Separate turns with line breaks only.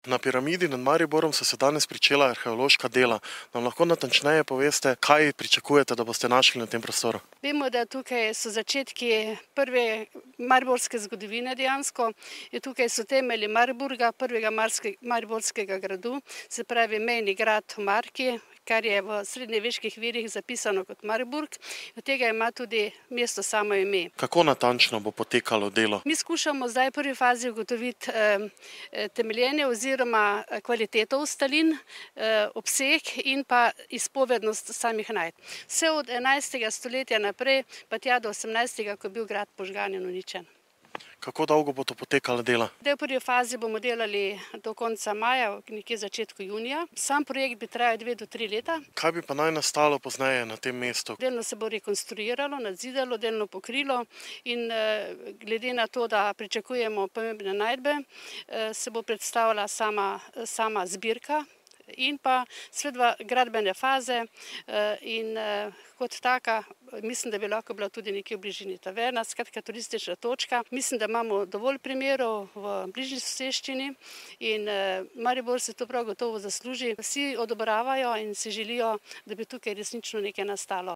Na piramidi nad Mariborom so se danes pričela arheološka dela. Nam lahko natančneje poveste, kaj pričakujete, da boste našli na tem prostoru?
Vemo, da tukaj so začetki prve mariborske zgodovine dejansko. Tukaj so temelji Mariborga, prvega mariborskega gradu, se pravi mejni grad v Marki, kar je v srednjeveških virih zapisano kot Mariborg. Od tega ima tudi mesto samo ime.
Kako natančno bo potekalo delo?
Mi skušamo zdaj v prvi fazi ugotoviti temeljenje oziroma kvaliteto ustalin, obseg in pa izpovednost samih najdb. Vse od 11. stoletja naprej pa tja do 18. ko je bil grad požgan in uničen.
Kako dolgo bo to potekalo dela?
V prvi fazi bomo delali do konca maja, nekje začetku junija. Sam projekt bi trajal 2 do 3 leta.
Kaj bi pa naj nastalo pozneje na tem mestu?
Delno se bo rekonstruiralo, nadzidalo, delno pokrilo in glede na to, da pričakujemo pomembne najdbe, se bo predstavila sama zbirka in pa svedva gradbene faze in kot taka, mislim, da bi lahko bila tudi nekje v bližini taverna, skratka turistična točka. Mislim, da imamo dovolj primerov v bližnji soseščini in Maribor se to prav gotovo zasluži. Vsi odobravajo in si želijo, da bi tukaj resnično nekaj nastalo.